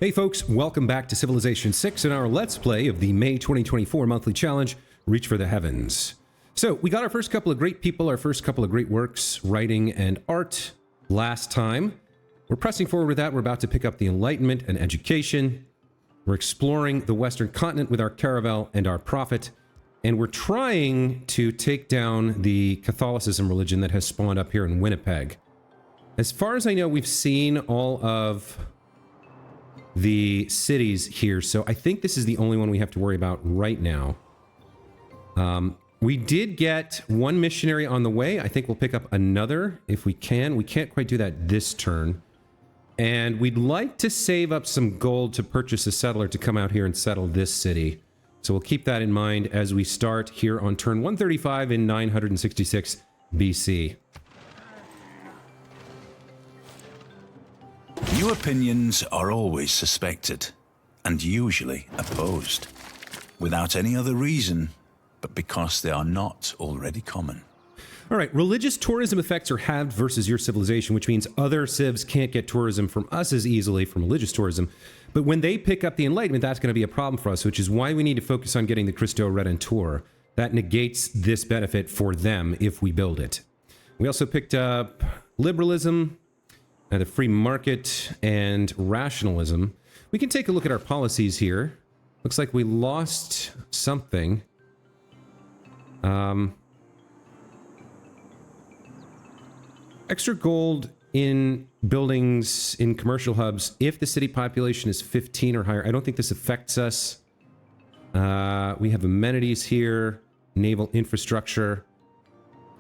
Hey folks, welcome back to Civilization 6 in our Let's Play of the May 2024 monthly challenge, Reach for the Heavens. So, we got our first couple of great people, our first couple of great works, writing and art, last time. We're pressing forward with that. We're about to pick up the Enlightenment and education. We're exploring the Western continent with our caravel and our prophet. And we're trying to take down the Catholicism religion that has spawned up here in Winnipeg. As far as I know, we've seen all of the cities here, so I think this is the only one we have to worry about right now. We did get one missionary on the way. I think we'll pick up another if we can. We can't quite do that this turn. And we'd like to save up some gold to purchase a settler to come out here and settle this city. So we'll keep that in mind as we start here on turn 135 in 966 BC. New opinions are always suspected, and usually opposed, without any other reason, but because they are not already common. All right, religious tourism effects are halved versus your civilization, which means other civs can't get tourism from us as easily from religious tourism. But when they pick up the Enlightenment, that's going to be a problem for us, which is why we need to focus on getting the Christo Redentor. That negates this benefit for them if we build it. We also picked up liberalism, the free market, and rationalism. We can take a look at our policies here. Looks like we lost something. Extra gold in buildings in commercial hubs if the city population is 15 or higher. I don't think this affects us. We have amenities here, naval infrastructure.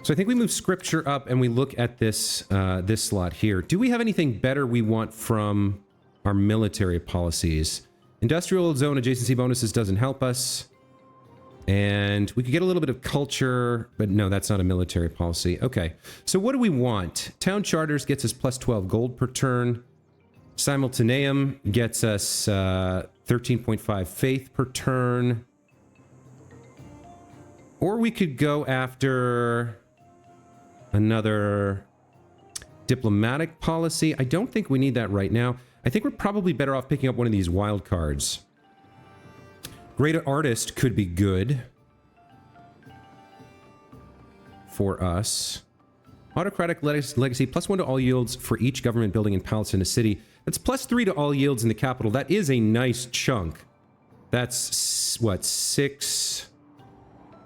So I think we move scripture up and we look at this this slot here. Do we have anything better we want from our military policies? Industrial zone adjacency bonuses doesn't help us. And we could get a little bit of culture, but no, that's not a military policy. Okay, so what do we want? Town charters gets us plus 12 gold per turn. Simultaneum gets us 13.5 faith per turn. Or we could go after another diplomatic policy. I don't think we need that right now. I think we're probably better off picking up one of these wild cards. Great artist could be good for us. Autocratic legacy, plus 1 to all yields for each government building and palace in a city. That's plus 3 to all yields in the capital. That is a nice chunk. That's, what, 6,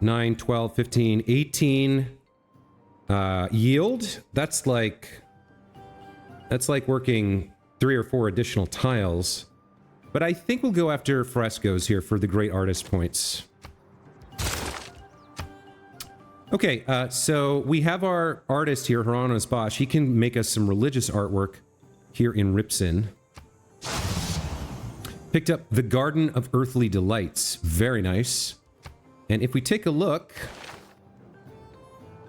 9, 12, 15, 18 yield. That's like working 3 or 4 additional tiles. But I think we'll go after frescoes here for the great artist points. Okay, so we have our artist here, HIERONYMOUS BOSCH. He can make us some religious artwork here in Ripson. Picked up the Garden of Earthly Delights. Very nice. And if we take a look,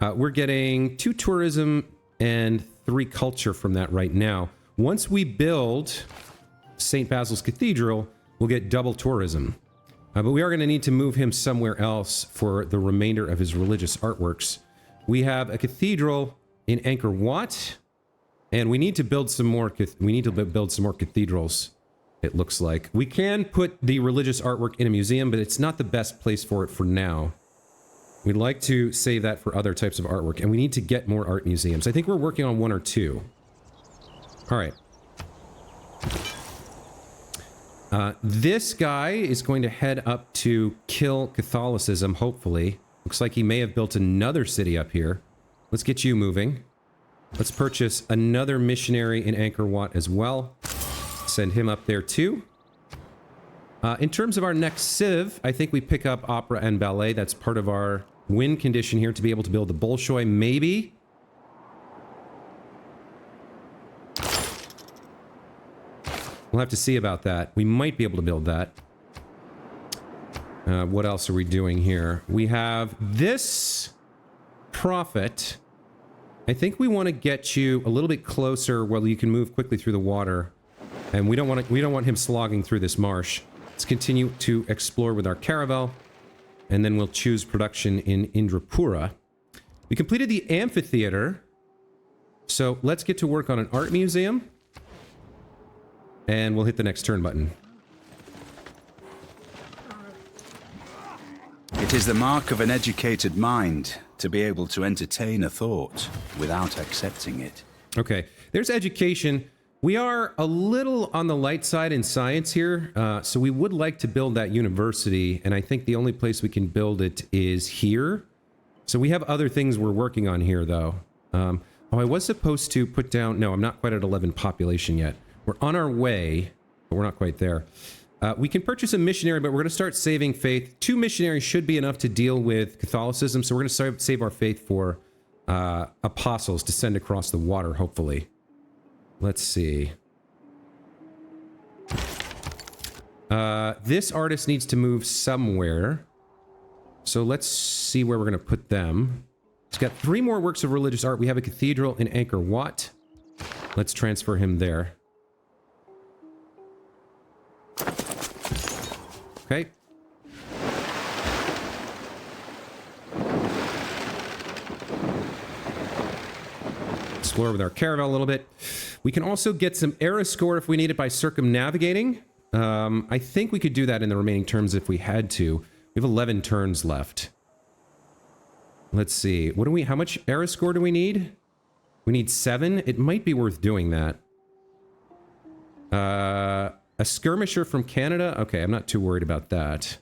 we're getting 2 tourism and 3 culture from that right now. Once we build St. Basil's Cathedral, we'll get double tourism. But we are going to need to move him somewhere else for the remainder of his religious artworks. We have a cathedral in Angkor Wat, and we need to build some more. Build some more cathedrals. It looks like we can put the religious artwork in a museum, but it's not the best place for it for now. We'd like to save that for other types of artwork, and we need to get more art museums. I think we're working on 1 or 2. All right. This guy is going to head up to kill Catholicism, hopefully. Looks like he may have built another city up here. Let's get you moving. Let's purchase another missionary in Angkor Wat as well. Send him up there too. In terms of our next civ, I think we pick up opera and ballet. That's part of our win condition here to be able to build the Bolshoi, maybe. We'll have to see about that. We might be able to build that. What else are we doing here? We have this prophet. I think we want to get you a little bit closer where you can move quickly through the water. And we don't want him slogging through this marsh. Let's continue to explore with our caravel. And then we'll choose production in Indrapura. We completed the amphitheater. So let's get to work on an art museum. And we'll hit the next turn button. It is the mark of an educated mind to be able to entertain a thought without accepting it. Okay, there's education. We are a little on the light side in science here, so we would like to build that university, and I think the only place we can build it is here. So we have other things we're working on here, though. Oh, I was supposed to put down... No, I'm not quite at 11 population yet. We're on our way, but we're not quite there. We can purchase a missionary, but we're going to start saving faith. 2 missionaries should be enough to deal with Catholicism, so we're going to save our faith for apostles to send across the water, hopefully. Let's see. This artist needs to move somewhere. So let's see where we're going to put them. He's got 3 more works of religious art. We have a cathedral in Angkor Wat. Let's transfer him there. Okay. Explore with our caravel a little bit. We can also get some era score if we need it by circumnavigating. I think we could do that in the remaining turns if we had to. We have 11 turns left. Let's see. What do we? How much era score do we need? We need 7. It might be worth doing that. A skirmisher from Canada? Okay, I'm not too worried about that.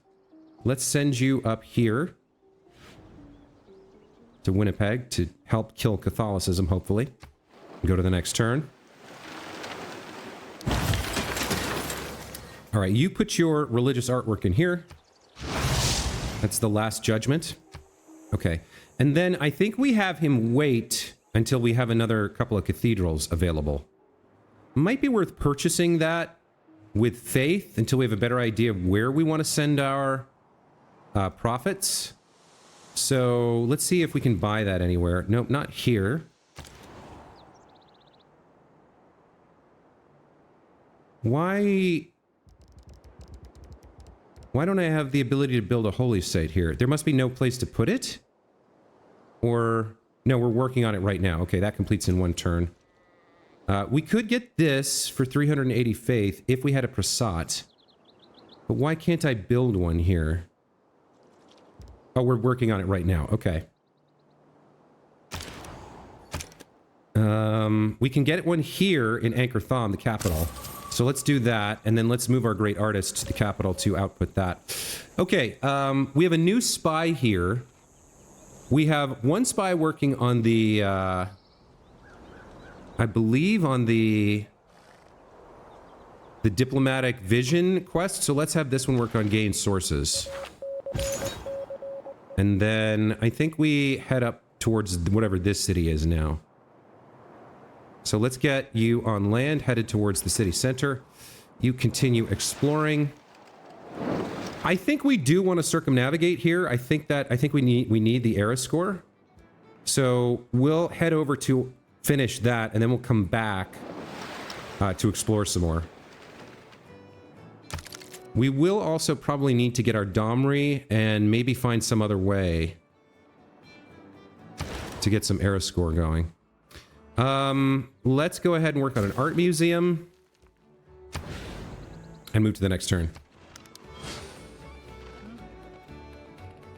Let's send you up here to Winnipeg to help kill Catholicism, hopefully. Go to the next turn. All right, you put your religious artwork in here. That's the Last Judgment. Okay, and then I think we have him wait until we have another couple of cathedrals available. Might be worth purchasing that with faith until we have a better idea of where we want to send our prophets. So let's see if we can buy that anywhere. Nope, not here. Why don't I have the ability to build a holy site here? There must be no place to put it? Or... No, we're working on it right now. Okay, that completes in 1 turn. We could get this for 380 faith if we had a prasat. But why can't I build one here? Oh, we're working on it right now. Okay. We can get one here in Angkor Thom, the capital. So let's do that, and then let's move our great artist to the capital to output that. Okay, we have a new spy here. We have 1 spy working on the, I believe on the diplomatic vision quest. So let's have this one work on gain sources. And then I think we head up towards whatever this city is now. So let's get you on land, headed towards the city center. You continue exploring. I think we do want to circumnavigate here. I think we need the era score. So we'll head over to finish that, and then we'll come back to explore some more. We will also probably need to get our Domri and maybe find some other way to get some era score going. Let's go ahead and work on an art museum and move to the next turn.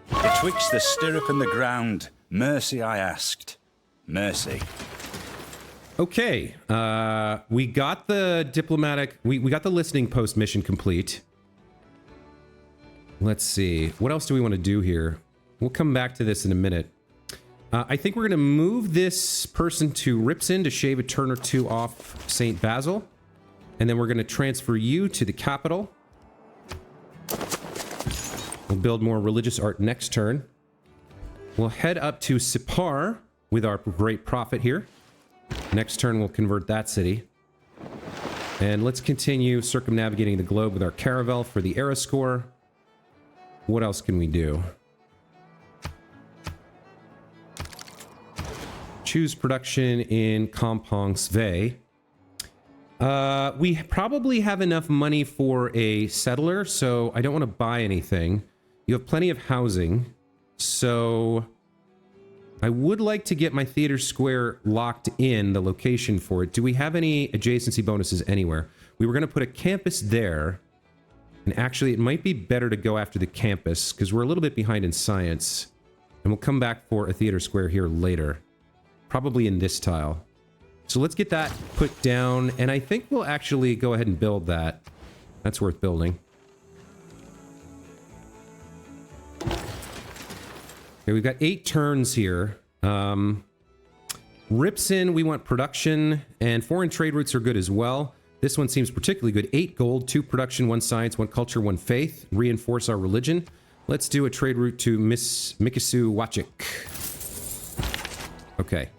Betwixt the stirrup and the ground, mercy I asked. Mercy. Okay, we got the diplomatic... We got the listening post mission complete. Let's see. What else do we want to do here? We'll come back to this in a minute. I think we're going to move this person to Ripson to shave a turn or 2 off St. Basil. And then we're going to transfer you to the capital. We'll build more religious art next turn. We'll head up to Sipar with our great prophet here. Next turn, we'll convert that city. And let's continue circumnavigating the globe with our caravel for the era score. What else can we do? Choose production in Kampong Sve. We probably have enough money for a settler, so I don't want to buy anything. You have plenty of housing, so I would like to get my theater square locked in, the location for it. Do we have any adjacency bonuses anywhere? We were going to put a campus there. And actually, it might be better to go after the campus because we're a little bit behind in science. And we'll come back for a theater square here later. Probably in this tile. So let's get that put down. And I think we'll actually go ahead and build that. That's worth building. Okay, we've got 8 turns here. Ripson, we want production. And foreign trade routes are good as well. This one seems particularly good. 8 gold, 2 production, 1 science, 1 culture, 1 faith. Reinforce our religion. Let's do a trade route to Mikisu Wachik. Okay.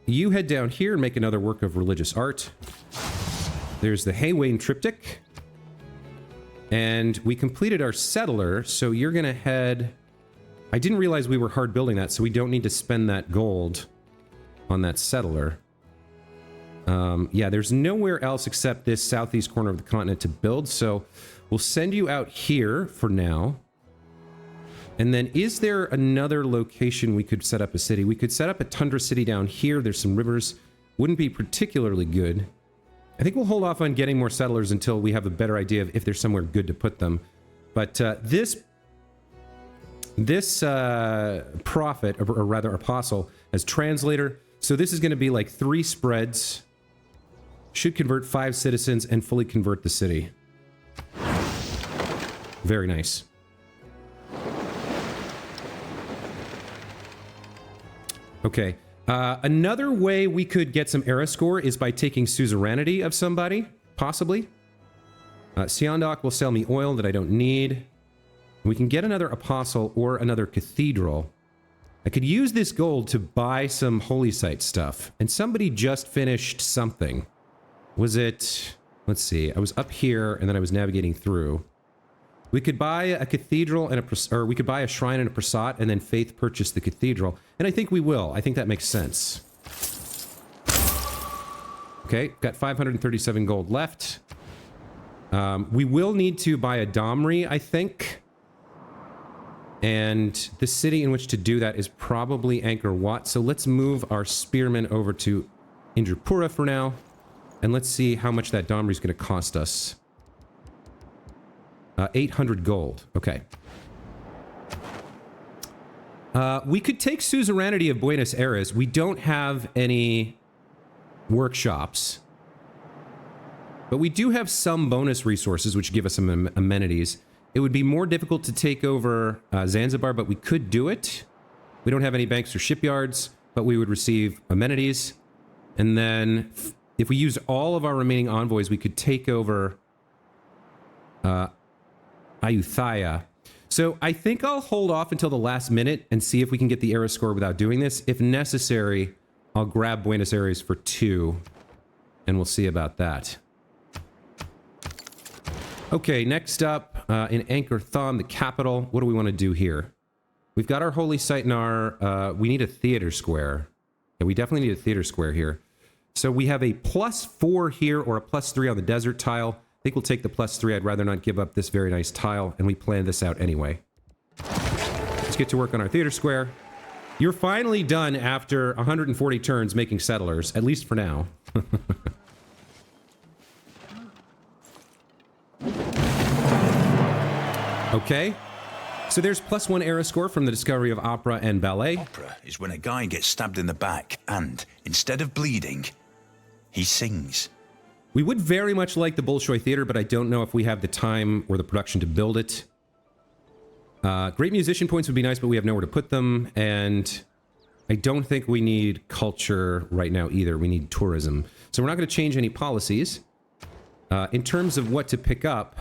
You head down here and make another work of religious art. There's the Haywain Triptych. And we completed our settler, so you're going to head... I didn't realize we were hard building that, so we don't need to spend that gold on that settler. Yeah, there's nowhere else except this southeast corner of the continent to build, so we'll send you out here for now. And then is there another location we could set up a city? We could set up a tundra city down here. There's some rivers. Wouldn't be particularly good. I think we'll hold off on getting more settlers until we have a better idea of if there's somewhere good to put them. But this prophet, or rather apostle, as translator. So this is going to be like 3 spreads. Should convert 5 citizens and fully convert the city. Very nice. Okay. Another way we could get some era score is by taking suzerainty of somebody, possibly. Siondok will sell me oil that I don't need. We can get another apostle or another cathedral. I could use this gold to buy some holy site stuff. And somebody just finished something. Was it... Let's see. I was up here and then I was navigating through. We could buy a cathedral and or we could buy a shrine and a prasat and then faith purchase the cathedral. And I think we will. I think that makes sense. Okay, got 537 gold left. We will need to buy a Domri, I think. And the city in which to do that is probably Angkor Wat. So let's move our spearmen over to Indrapura for now. And let's see how much that Domri is going to cost us. 800 gold. Okay. We could take suzerainty of Buenos Aires. We don't have any workshops. But we do have some bonus resources which give us some amenities. It would be more difficult to take over Zanzibar, but we could do it. We don't have any banks or shipyards, but we would receive amenities. And then if we use all of our remaining envoys, we could take over Ayutthaya. So I think I'll hold off until the last minute and see if we can get the era score without doing this. If necessary, I'll grab Buenos Aires for 2, and we'll see about that. Okay, next up, in Angkor Thom, the capital, what do we want to do here? We've got our holy site in our... we need a theater square. Yeah, we definitely need a theater square here. So we have a +4 here or a +3 on the desert tile. I think we'll take the +3. I'd rather not give up this very nice tile, and we planned this out anyway. Let's get to work on our theater square. You're finally done after 140 turns making settlers, at least for now. Okay. So there's +1 era score from the discovery of opera and ballet. Opera is when a guy gets stabbed in the back and, instead of bleeding, he sings. We would very much like the Bolshoi Theater, but I don't know if we have the time or the production to build it. Great musician points would be nice, but we have nowhere to put them. And I don't think we need culture right now either. We need tourism. So we're not going to change any policies. In terms of what to pick up,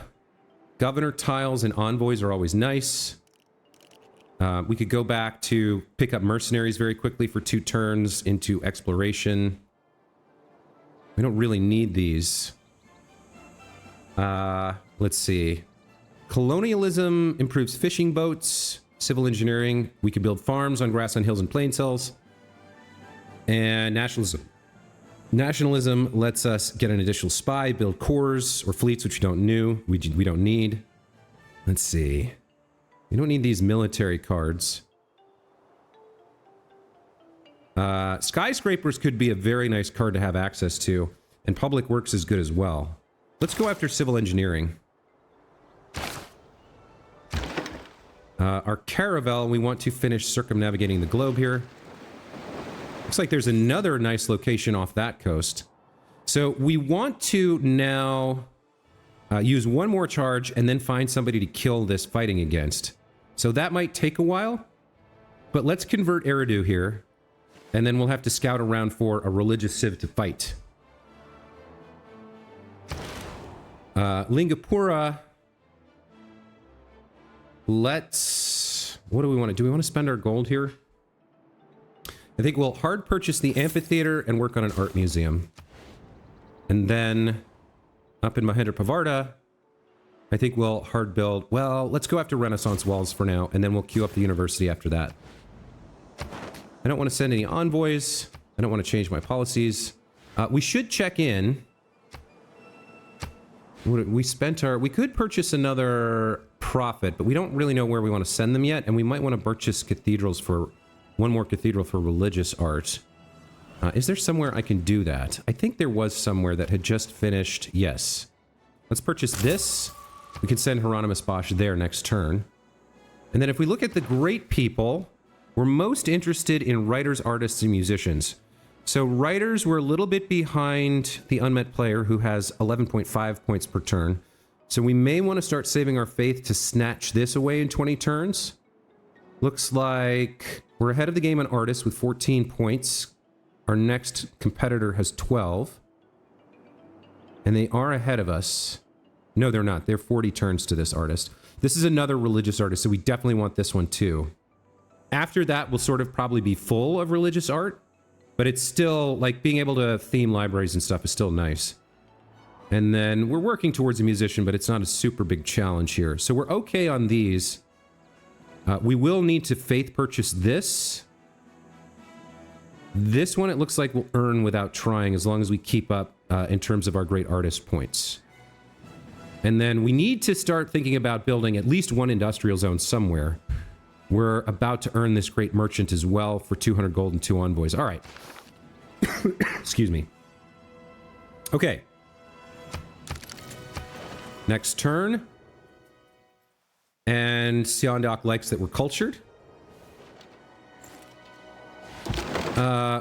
governor tiles and envoys are always nice. We could go back to pick up mercenaries very quickly for 2 turns into exploration. We don't really need these. Let's see. Colonialism improves fishing boats. Civil engineering. We could build farms on grassland hills and plain cells. And nationalism. Nationalism lets us get an additional spy, build corps or fleets, which we don't need. Let's see. We don't need these military cards. Skyscrapers could be a very nice card to have access to. And public works is good as well. Let's go after civil engineering. Our caravel, we want to finish circumnavigating the globe here. Looks like there's another nice location off that coast. So we want to now use one more charge and then find somebody to kill this fighting against. So that might take a while, but let's convert Eridu here, and then we'll have to scout around for a religious civ to fight. Lingapura. Let's... What do we want to do? We want to spend our gold here? I think we'll hard purchase the amphitheater and work on an art museum. And then up in Mahendrapavarta, I think we'll hard build... Well, let's go after Renaissance walls for now, and then we'll queue up the university after that. I don't want to send any envoys. I don't want to change my policies. We should check in. We spent our... We could purchase another prophet, but we don't really know where we want to send them yet, and we might want to purchase cathedrals for... One more cathedral for religious art. Is there somewhere I can do that? I think there was somewhere that had just finished. Yes. Let's purchase this. We can send Hieronymus Bosch there next turn. And then if we look at the great people, we're most interested in writers, artists, and musicians. So writers, we're a little bit behind the unmet player who has 11.5 points per turn. So we may want to start saving our faith to snatch this away in 20 turns. Looks like we're ahead of the game on artists with 14 points. Our next competitor has 12. And they are ahead of us. No, they're not. They're 40 turns to this artist. This is another religious artist, so we definitely want this one too. After that, we'll sort of probably be full of religious art. But it's still, like, being able to theme libraries and stuff is still nice. And then we're working towards a musician, but it's not a super big challenge here. So we're okay on these. We will need to faith purchase this. This one, it looks like we'll earn without trying as long as we keep up in terms of our great artist points. And then we need to start thinking about building at least one industrial zone somewhere. We're about to earn this great merchant as well for 200 gold and 2 envoys. All right. Excuse me. Okay. Next turn. And Seondok likes that we're cultured.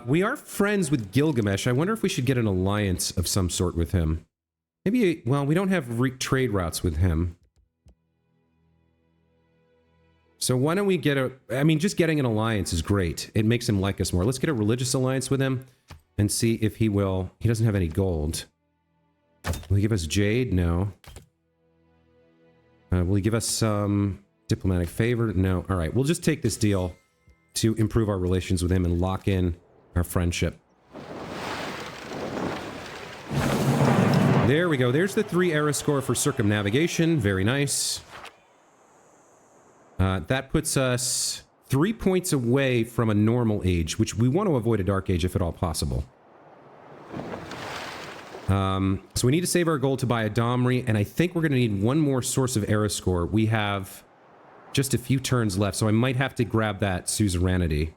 We are friends with Gilgamesh. I wonder if we should get an alliance of some sort with him. Maybe, well, we don't have trade routes with him. So why don't we get a... I mean, just getting an alliance is great. It makes him like us more. Let's get a religious alliance with him and see if he will... He doesn't have any gold. Will he give us jade? No. Will he give us some diplomatic favor? No. All right. We'll just take this deal to improve our relations with him and lock in our friendship. There we go. There's the 3 era score for circumnavigation. Very nice. That puts us 3 points away from a normal age, which we want to avoid a dark age if at all possible. So we need to save our gold to buy a Domri, and I think we're going to need one more source of era score. We have just a few turns left, so I might have to grab that suzerainty.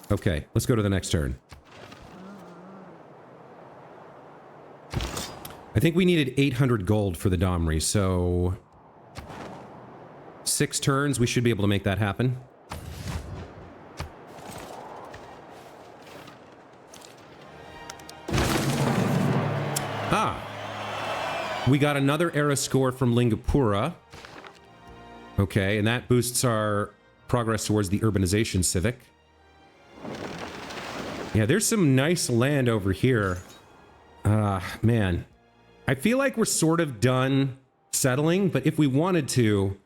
Okay, let's go to the next turn. I think we needed 800 gold for the Domri, so 6 turns, we should be able to make that happen. We got another era score from Lingapura. Okay, and that boosts our progress towards the urbanization civic. Yeah, there's some nice land over here. Man. I feel like we're sort of done settling, but if we wanted to,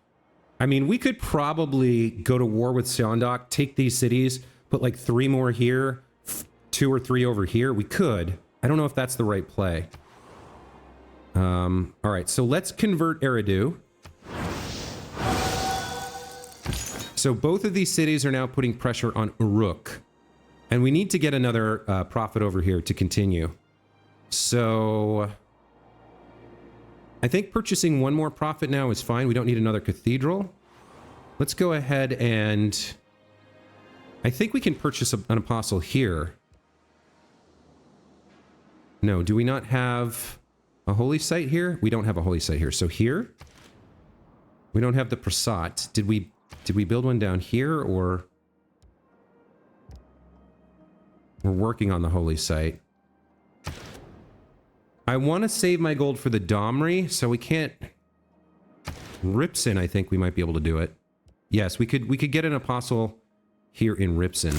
I mean, we could probably go to war with Seondok, take these cities, put like 3 more here, 2 or 3 over here. We could. I don't know if that's the right play. All right, so let's convert Eridu. So both of these cities are now putting pressure on Uruk. And we need to get another prophet over here to continue. So I think purchasing one more prophet now is fine. We don't need another cathedral. Let's go ahead and I think we can purchase an apostle here. No, do we not have a holy site here? We don't have a holy site here. So here, we don't have the prasat. Did we build one down here, or we're working on the holy site? I want to save my gold for the Domri, so we can't. Ripson, I think we might be able to do it. Yes, we could get an apostle here in Ripson.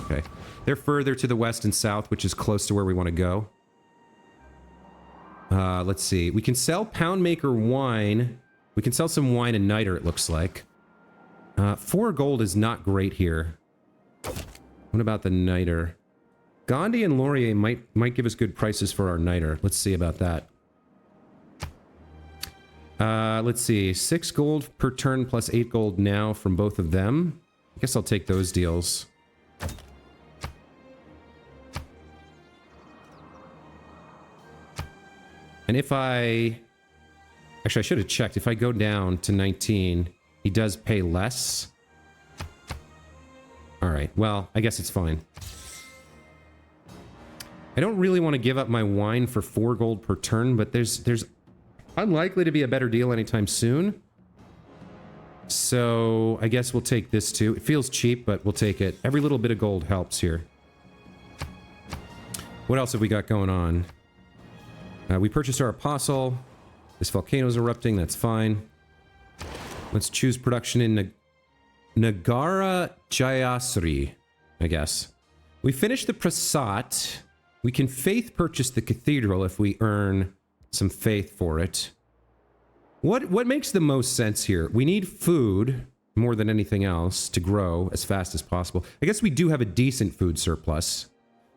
Okay. They're further to the west and south, which is close to where we want to go. Let's see. We can sell Poundmaker wine. We can sell some wine and niter, it looks like. 4 gold is not great here. What about the niter? Gandhi and Laurier might give us good prices for our niter. Let's see about that. Let's see. 6 gold per turn plus 8 gold now from both of them. I guess I'll take those deals. And if I... Actually, I should have checked. If I go down to 19, he does pay less. Alright, well, I guess it's fine. I don't really want to give up my wine for 4 gold per turn, but there's unlikely to be a better deal anytime soon. So I guess we'll take this too. It feels cheap, but we'll take it. Every little bit of gold helps here. What else have we got going on? We purchased our apostle. This volcano's erupting. That's fine. Let's choose production in Nagara Jayasri, I guess. We finished the Prasat. We can faith purchase the cathedral if we earn some faith for it. What makes the most sense here? We need food more than anything else to grow as fast as possible. I guess we do have a decent food surplus,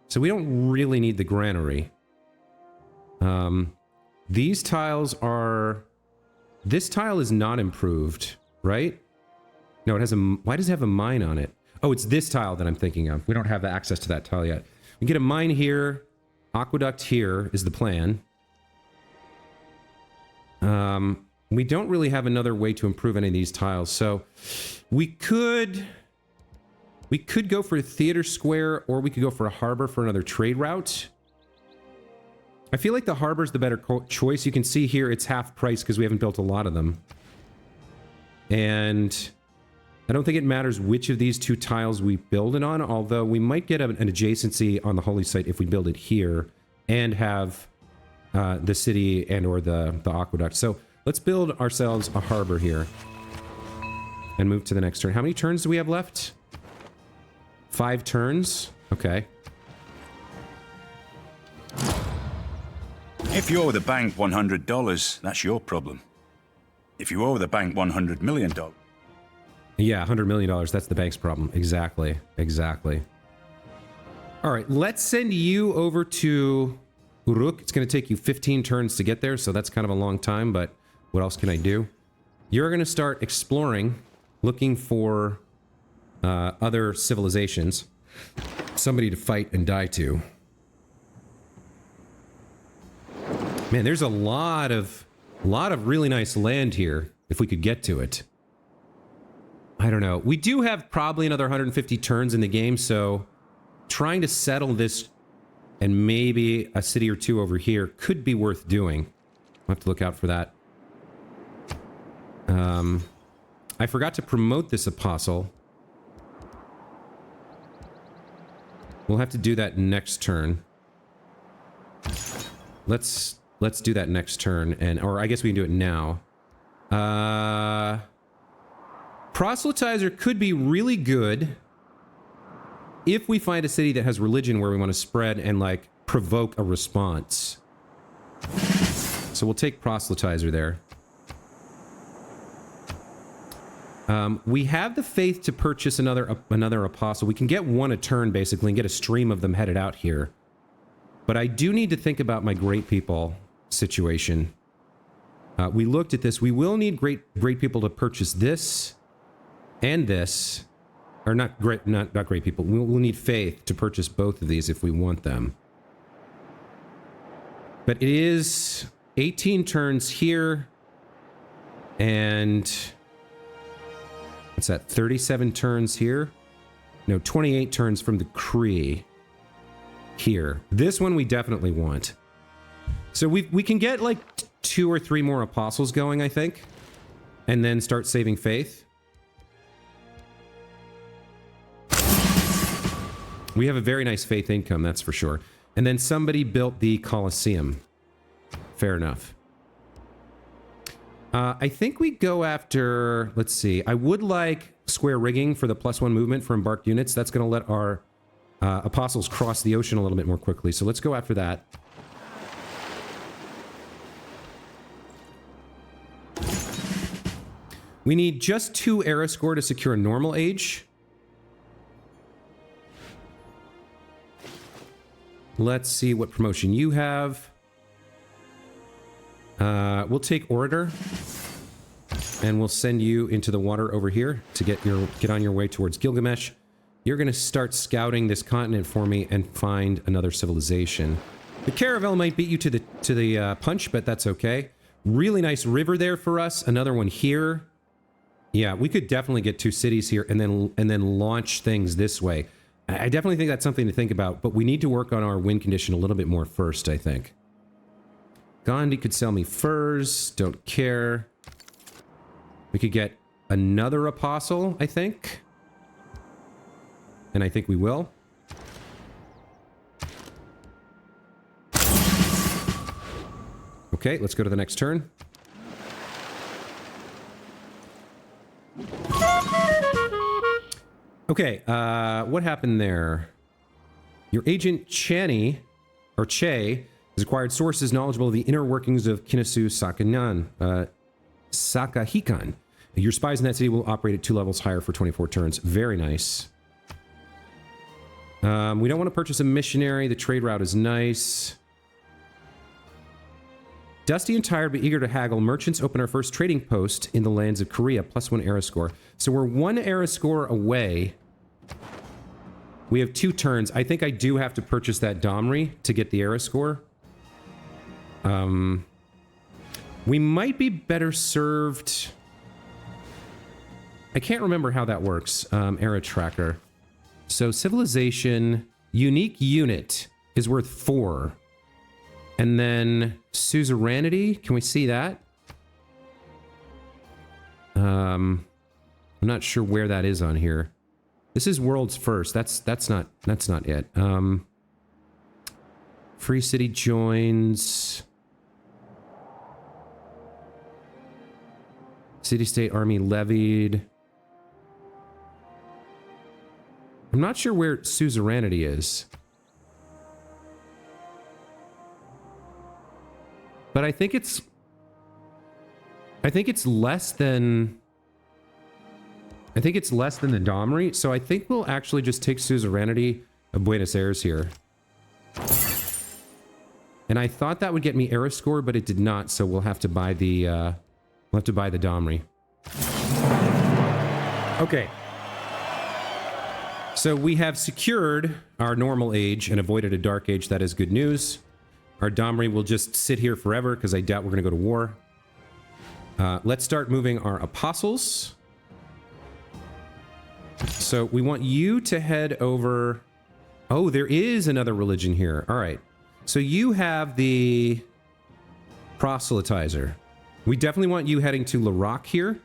so we don't really need the granary. These tiles are... This tile is not improved, right? No, it has a... Why does it have a mine on it? Oh, it's this tile that I'm thinking of. We don't have the access to that tile yet. We get a mine here. Aqueduct here is the plan. We don't really have another way to improve any of these tiles, so we could go for a theater square, or we could go for a harbor for another trade route. I feel like the harbor's the better choice. You can see here it's half price because we haven't built a lot of them. And I don't think it matters which of these 2 tiles we build it on, although we might get an adjacency on the holy site if we build it here and have the city and or the aqueduct. So let's build ourselves a harbor here and move to the next turn. How many turns do we have left? 5 turns? Okay. If you owe the bank $100, that's your problem. If you owe the bank $100 million... Yeah, $100 million, that's the bank's problem. Exactly. Exactly. All right, let's send you over to Uruk. It's going to take you 15 turns to get there, so that's kind of a long time, but what else can I do? You're going to start exploring, looking for other civilizations. Somebody to fight and die to. Man, there's a lot of really nice land here, if we could get to it. I don't know. We do have probably another 150 turns in the game, so trying to settle this and maybe a city or 2 over here could be worth doing. I'll have to look out for that. I forgot to promote this apostle. We'll have to do that next turn. Let's do that next turn, or I guess we can do it now. Proselytizer could be really good if we find a city that has religion where we want to spread and, like, provoke a response. So we'll take Proselytizer there. We have the faith to purchase another apostle. We can get 1 a turn, basically, and get a stream of them headed out here. But I do need to think about my great people situation. We looked at this. We will need great people to purchase this and this. Or not great people. We'll need faith to purchase both of these if we want them. But it is 18 turns here. And what's that? 37 turns here. No, 28 turns from the Kree here. This one we definitely want. So we can get like 2 or 3 more apostles going, I think, and then start saving faith. We have a very nice faith income, that's for sure. And then somebody built the Colosseum. Fair enough. I think we go after, let's see, I would like square rigging for the +1 movement for embarked units. That's going to let our apostles cross the ocean a little bit more quickly. So let's go after that. We need just 2 era score to secure a normal age. Let's see what promotion you have. We'll take Orator, and we'll send you into the water over here to get on your way towards Gilgamesh. You're going to start scouting this continent for me and find another civilization. The Caravel might beat you to the punch, but that's okay. Really nice river there for us. Another one here. Yeah, we could definitely get 2 cities here and then launch things this way. I definitely think that's something to think about, but we need to work on our win condition a little bit more first, I think. Gandhi could sell me furs. Don't care. We could get another apostle, I think. And I think we will. Okay, let's go to the next turn. Okay, what happened there? Your agent Chani, or Che, has acquired sources knowledgeable of the inner workings of Kinasu Sakahikan. Your spies in that city will operate at 2 levels higher for 24 turns. Very nice. We don't want to purchase a missionary. The trade route is nice. Dusty and tired but eager to haggle, merchants open our first trading post in the lands of Korea, +1 era score. So we're 1 era score away. We have 2 turns. I think I do have to purchase that Domri to get the era score. We might be better served. I can't remember how that works. Era tracker. So civilization, unique unit is worth 4. And then suzerainty, can we see that? I'm not sure where that is on here. This is world's first. That's not it. Free city joins. City-state army levied. I'm not sure where suzerainty is. But I think it's less than the Domri, so I think we'll actually just take suzerainty of Buenos Aires here. And I thought that would get me era score, but it did not, so we'll have to buy the Domri. Okay. So we have secured our normal age and avoided a dark age. That is good news. Our Domri will just sit here forever because I doubt we're going to go to war. Let's start moving our apostles. So we want you to head over... Oh, there is another religion here. All right. So you have the proselytizer. We definitely want you heading to Larak here.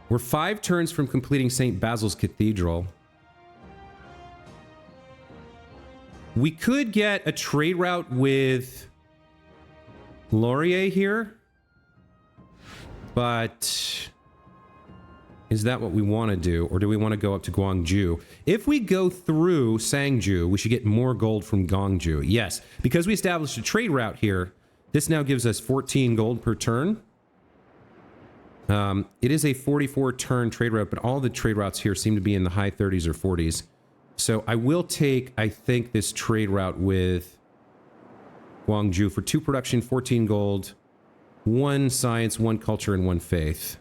We're 5 turns from completing St. Basil's Cathedral. We could get a trade route with Laurier here, but is that what we want to do, or do we want to go up to Gwangju? If we go through Sangju, we should get more gold from Gwangju. Yes, because we established a trade route here, this now gives us 14 gold per turn. It is a 44 turn trade route, but all the trade routes here seem to be in the high 30s or 40s. So I will take, I think, this trade route with Gwangju for 2 production, 14 gold, 1 science, 1 culture, and 1 faith.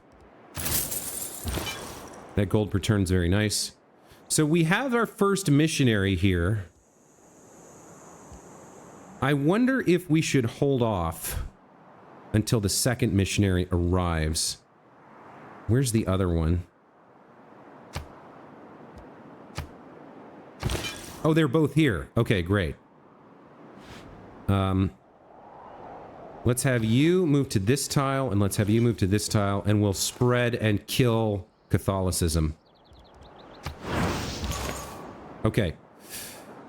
That gold per turn is very nice. So we have our first missionary here. I wonder if we should hold off until the second missionary arrives. Where's the other one? Oh, they're both here. Okay, great. Let's have you move to this tile, and let's have you move to this tile, and we'll spread and kill Catholicism. Okay.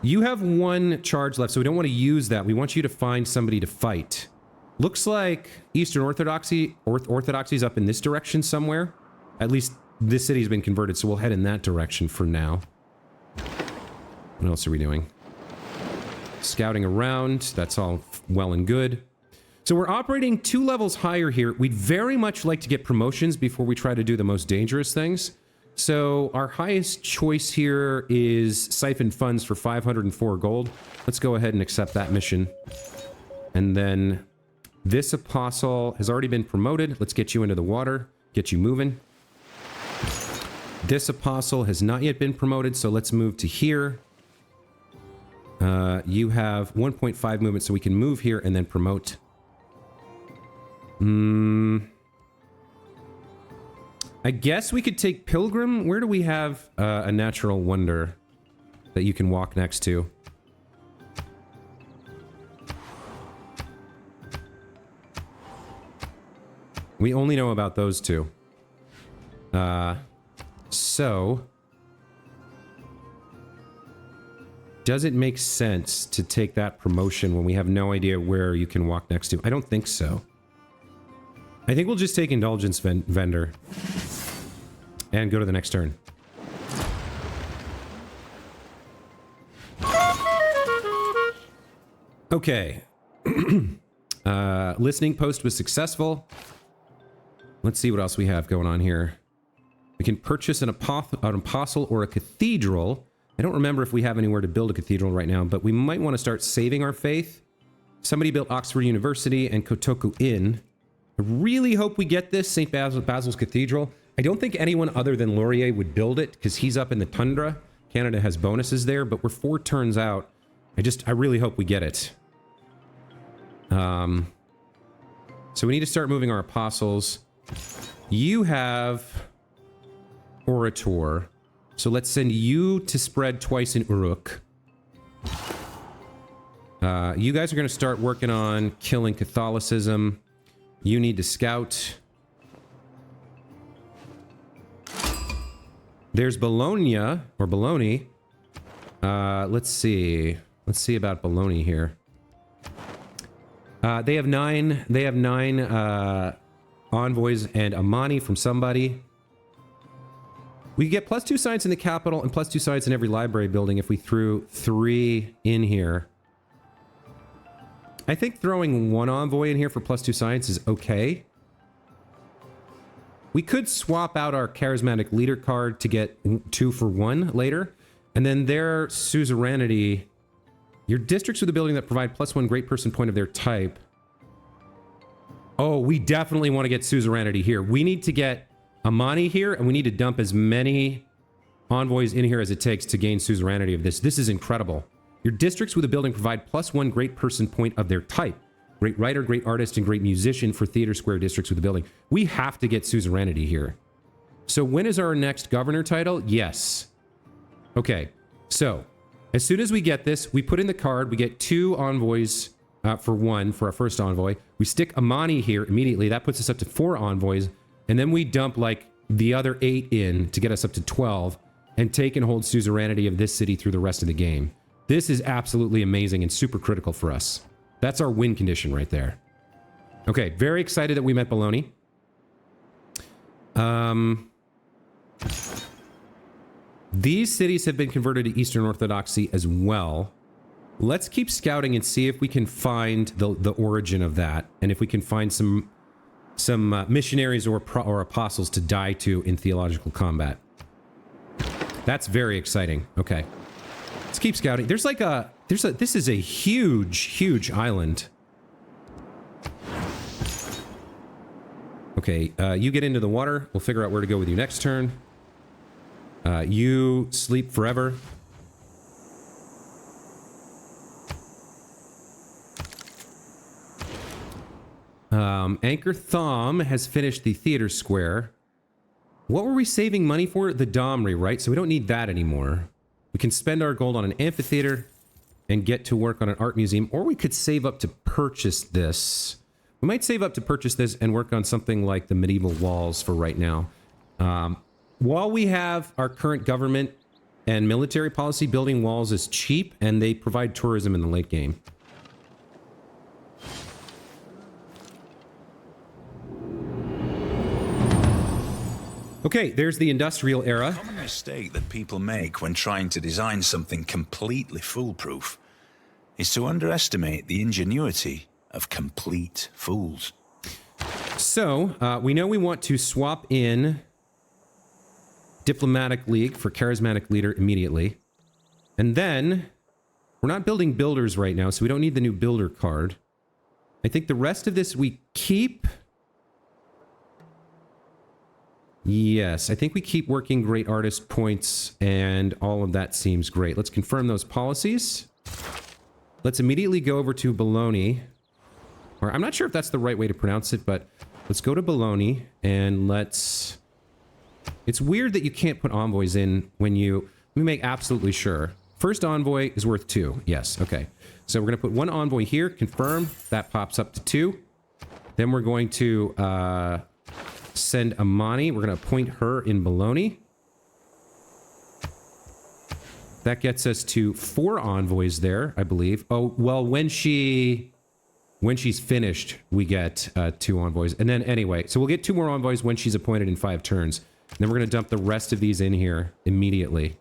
You have one charge left, so we don't want to use that. We want you to find somebody to fight. Looks like Eastern Orthodoxy's up in this direction somewhere. At least this city's been converted, so we'll head in that direction for now. What else are we doing? Scouting around. That's all well and good. So we're operating 2 levels higher here. We'd very much like to get promotions before we try to do the most dangerous things. So our highest choice here is siphon funds for 504 gold. Let's go ahead and accept that mission. And then this apostle has already been promoted. Let's get you into the water, get you moving. This apostle has not yet been promoted, so let's move to here. You have 1.5 movement, so we can move here and then promote. I guess we could take Pilgrim. Where do we have a natural wonder that you can walk next to? We only know about those two. So... does it make sense to take that promotion when we have no idea where you can walk next to? I don't think so. I think we'll just take Indulgence Vendor. And go to the next turn. Okay. Listening post was successful. Let's see what else we have going on here. We can purchase an apostle or a cathedral. I don't remember if we have anywhere to build a cathedral right now, but we might want to start saving our faith. Somebody built Oxford University and Kotoku Inn. I really hope we get this, St. Basil's Cathedral. I don't think anyone other than Laurier would build it, because he's up in the tundra. Canada has bonuses there, but we're 4 turns out. I really hope we get it. So we need to start moving our apostles. You have Orator. So let's send you to spread twice in Uruk. You guys are going to start working on killing Catholicism. You need to scout. There's Bologna, or Bologna. Let's see. Let's see about Bologna here. They have 9 envoys and Amani from somebody. We get +2 science in the capital and +2 science in every library building if we threw 3 in here. I think throwing 1 envoy in here for +2 science is okay. We could swap out our charismatic leader card to get 2 for 1 later. And then their suzerainty. Your districts with a building that provide +1 great person point of their type. Oh, we definitely want to get suzerainty here. We need to get Amani here, and we need to dump as many envoys in here as it takes to gain suzerainty of this. This is incredible. Your districts with a building provide +1 great person point of their type. Great writer, great artist, and great musician for theater square districts with a building. We have to get suzerainty here. So when is our next governor title? Yes. Okay, so as soon as we get this, we put in the card, we get 2 envoys for 1 for our first envoy. We stick Amani here immediately. That puts us up to 4 envoys. And then we dump like the other 8 in to get us up to 12 and take and hold suzerainty of this city through the rest of the game. This is absolutely amazing and super critical for us. That's our win condition right there. Okay, very excited that we met Bologna. These cities have been converted to Eastern Orthodoxy as well. Let's keep scouting and see if we can find the origin of that, and if we can find some missionaries or apostles to die to in theological combat. That's very exciting. Okay. Let's keep scouting. This is a huge island. Okay, you get into the water. We'll figure out where to go with you next turn. You sleep forever. Anchor Thom has finished the theater square. What were we saving money for? The Domri, right? So we don't need that anymore. We can spend our gold on an amphitheater and get to work on an art museum, or we could save up to purchase this. We might save up to purchase this and work on something like the medieval walls for right now. While we have our current government and military policy, building walls is cheap, and they provide tourism in the late game. Okay, there's the industrial era. A common mistake that people make when trying to design something completely foolproof is to underestimate the ingenuity of complete fools. So, we know we want to swap in Diplomatic League for Charismatic Leader immediately. And then, we're not building builders right now, so we don't need the new builder card. I think the rest of this we keep. Yes, I think we keep working great artist points, and all of that seems great. Let's confirm those policies. Let's immediately go over to Bologna. Or I'm not sure if that's the right way to pronounce it, but let's go to Bologna and let's... It's weird that you can't put envoys in when you... Let me make absolutely sure. First envoy is worth 2. Yes, okay. So we're going to put 1 envoy here, confirm. That pops up to 2. Then we're going to send Amani. We're going to appoint her in Bologna. That gets us to 4 envoys there, I believe. Oh, well, when she's finished, we get 2 envoys. And then anyway, so we'll get 2 more envoys when she's appointed in 5 turns. And then we're going to dump the rest of these in here immediately.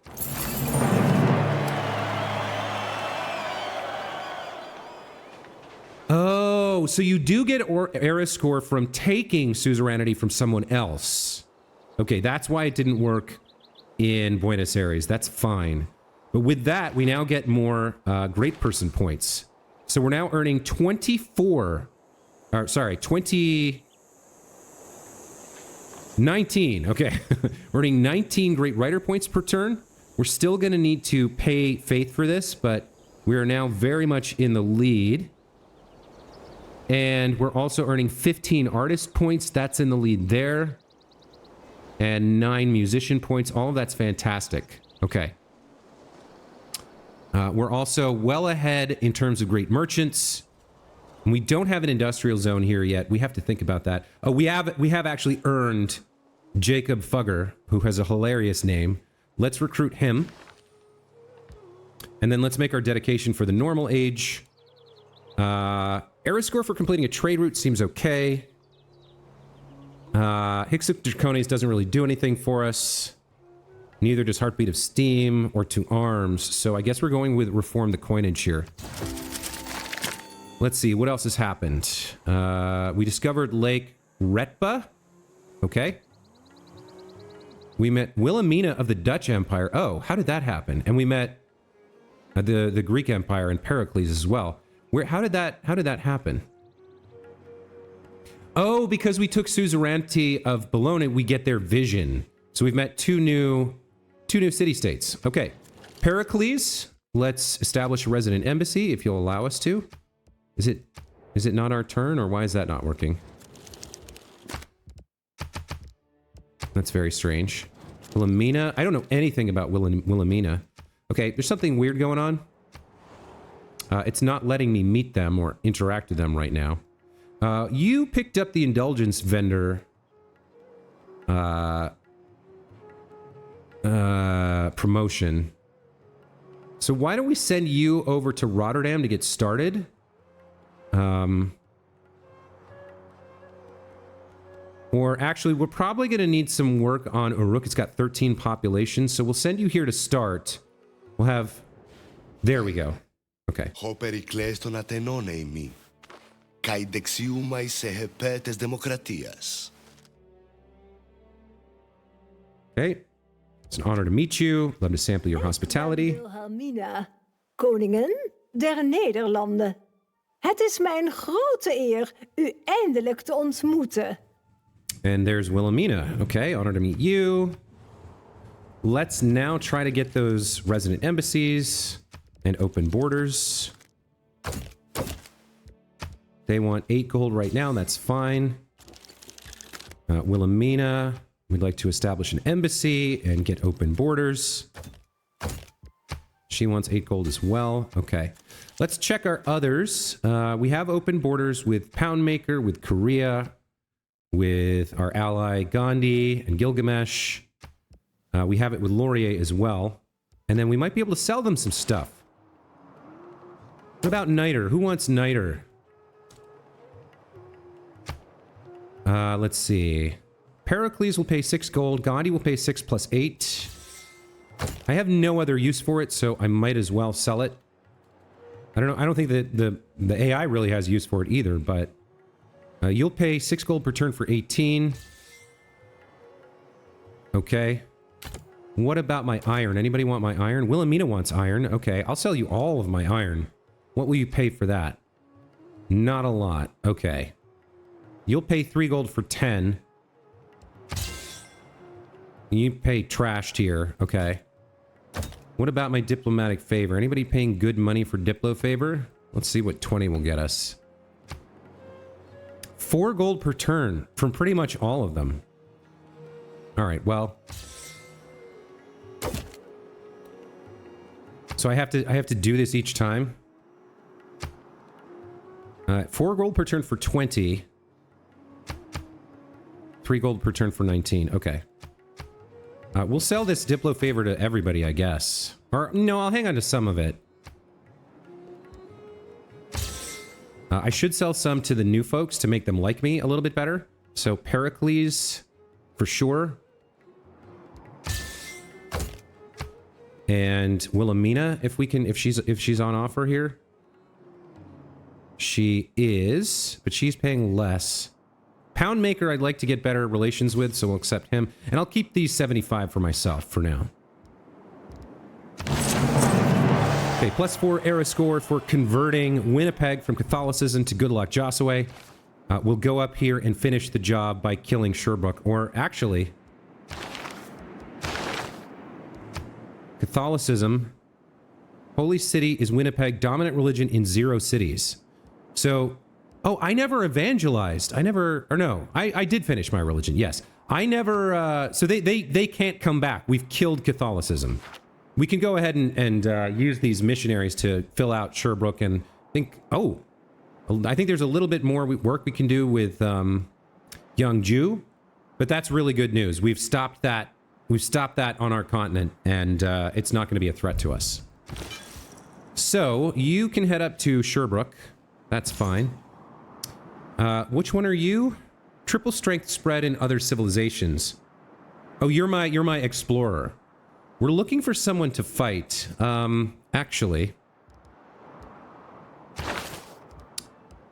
Oh, so you do get era score from taking suzerainty from someone else. Okay, that's why it didn't work in Buenos Aires. That's fine. But with that, we now get more great person points. So we're now earning 19. Okay. We're earning 19 great writer points per turn. We're still going to need to pay faith for this, but we are now very much in the lead. And we're also earning 15 artist points. That's in the lead there. And 9 musician points. All of that's fantastic. Okay. We're also well ahead in terms of great merchants. And we don't have an industrial zone here yet. We have to think about that. Oh, we have actually earned Jacob Fugger, who has a hilarious name. Let's recruit him. And then let's make our dedication for the normal age. Era score for completing a trade route seems okay. Hixup Dracones doesn't really do anything for us. Neither does Heartbeat of Steam or To Arms. So I guess we're going with Reform the Coinage here. Let's see, what else has happened? We discovered Lake Retba. Okay. We met Wilhelmina of the Dutch Empire. Oh, how did that happen? And we met the Greek Empire and Pericles as well. How did that happen? Oh, because we took suzerainty of Bologna, we get their vision. So we've met two new city-states. Okay. Pericles, let's establish a resident embassy if you'll allow us to. Is it not our turn, or why is that not working? That's very strange. Wilhelmina. I don't know anything about Wilhelmina. Okay, there's something weird going on. It's not letting me meet them or interact with them right now. You picked up the indulgence vendor promotion. So why don't we send you over to Rotterdam to get started? Or actually, we're probably going to need some work on Uruk. It's got 13 population, so we'll send you here to start. We'll have... There we go. Okay. Okay. It's an honor to meet you. Love to sample your hospitality. Wilhelmina, koningin der Nederlanden. Het is mijn grote eer u eindelijk te ontmoeten. And there's Wilhelmina. Okay, honor to meet you. Let's now try to get those resident embassies and open borders. They want 8 gold right now. That's fine. Wilhelmina. We'd like to establish an embassy and get open borders. She wants 8 gold as well. Okay. Let's check our others. We have open borders with Poundmaker, with Korea, with our ally Gandhi and Gilgamesh. We have it with Laurier as well. And then we might be able to sell them some stuff. What about Niter? Who wants Niter? Let's see. Pericles will pay 6 gold. Gandhi will pay 6 plus 8. I have no other use for it, so I might as well sell it. I don't know. I don't think that the AI really has use for it either, but you'll pay 6 gold per turn for 18. Okay. What about my iron? Anybody want my iron? Wilhelmina wants iron. Okay, I'll sell you all of my iron. What will you pay for that? Not a lot. Okay. You'll pay 3 gold for 10. You pay trashed here. Okay. What about my diplomatic favor? Anybody paying good money for diplo favor? Let's see what 20 will get us. 4 gold per turn from pretty much all of them. All right, well. So I have to do this each time. 4 gold per turn for 20. 3 gold per turn for 19. Okay. We'll sell this Diplo favor to everybody, I guess. Or, no, I'll hang on to some of it. I should sell some to the new folks to make them like me a little bit better. So, Pericles, for sure. And Wilhelmina, if we can, if she's on offer here. She is, but she's paying less. Poundmaker I'd like to get better relations with, so we'll accept him. And I'll keep these 75 for myself for now. Okay, +4 era score for converting Winnipeg from Catholicism to Good Luck Josue. We'll go up here and finish the job by killing Sherbrooke. Or actually, Catholicism, Holy City is Winnipeg, dominant religion in 0 cities. So, oh, I never evangelized. I did finish my religion, yes. I never, so they can't come back. We've killed Catholicism. We can go ahead and use these missionaries to fill out Sherbrooke and think, oh, I think there's a little bit more work we can do with Young Jew, but that's really good news. We've stopped that. We've stopped that on our continent, and it's not going to be a threat to us. So you can head up to Sherbrooke. That's fine. Which one are you? Triple strength spread in other civilizations. Oh, you're my explorer. We're looking for someone to fight. Actually,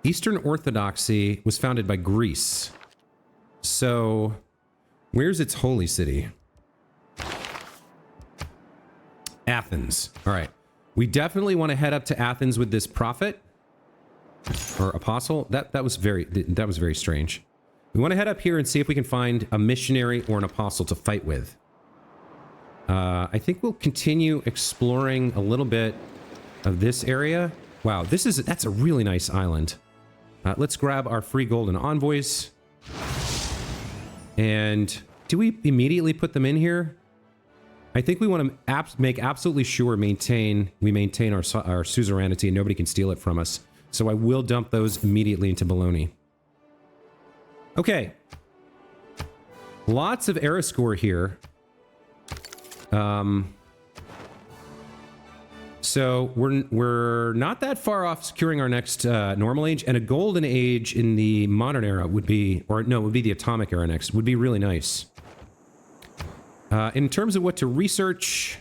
Eastern Orthodoxy was founded by Greece. So, where's its holy city? Athens. All right. We definitely want to head up to Athens with this prophet or apostle. That was very strange. We want to head up here and see if we can find a missionary or an apostle to fight with. I think we'll continue exploring a little bit of this area. Wow, that's a really nice island. Let's grab our free golden envoys. And do we immediately put them in here? I think we want to make absolutely sure we maintain our suzerainty and nobody can steal it from us. So I will dump those immediately into Bologna. Okay. Lots of era score here. So we're not that far off securing our next normal age, and a golden age in the modern era would be, or no, it would be the atomic era next. Would be really nice. In terms of what to research,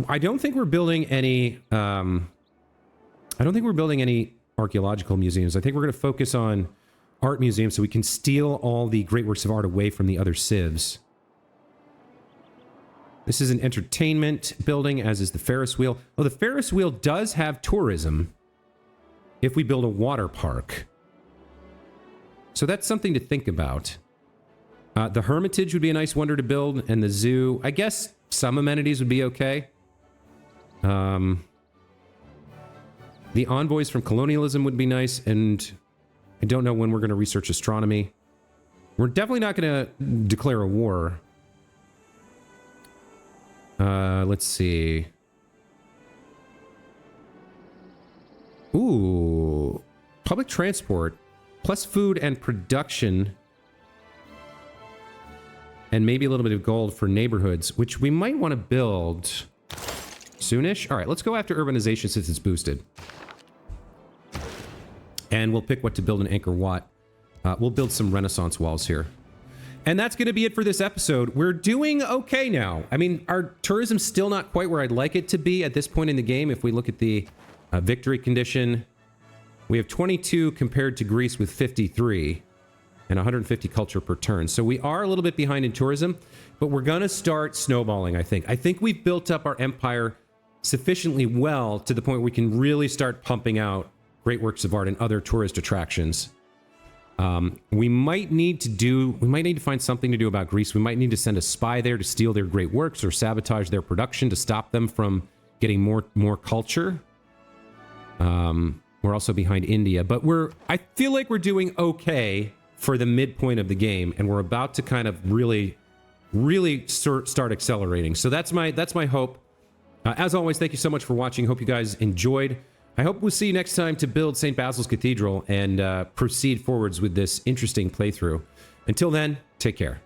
I don't think we're building any. I don't think we're building any archaeological museums. I think we're going to focus on art museums so we can steal all the great works of art away from the other civs. This is an entertainment building, as is the Ferris wheel. Oh, the Ferris wheel does have tourism if we build a water park. So that's something to think about. The Hermitage would be a nice wonder to build, and the zoo. I guess some amenities would be okay. The envoys from colonialism would be nice, and I don't know when we're going to research astronomy. We're definitely not going to declare a war. Let's see. Ooh, public transport plus food and production, and maybe a little bit of gold for neighborhoods, which we might want to build soonish. All right, let's go after urbanization since it's boosted, and we'll pick what to build in Angkor Wat. We'll build some Renaissance walls here. And that's going to be it for this episode. We're doing okay now. I mean, our tourism's still not quite where I'd like it to be at this point in the game. If we look at the victory condition, we have 22 compared to Greece with 53 and 150 culture per turn. So we are a little bit behind in tourism, but we're going to start snowballing, I think. I think we've built up our empire sufficiently well to the point where we can really start pumping out great works of art and other tourist attractions. We might need to find something to do about Greece. We might need to send a spy there to steal their great works or sabotage their production to stop them from getting more culture. We're also behind India, but I feel like we're doing okay for the midpoint of the game, and we're about to kind of really start accelerating. So that's my hope. As always, thank you so much for watching. Hope you guys enjoyed. I hope we'll see you next time to build St. Basil's Cathedral and proceed forwards with this interesting playthrough. Until then, take care.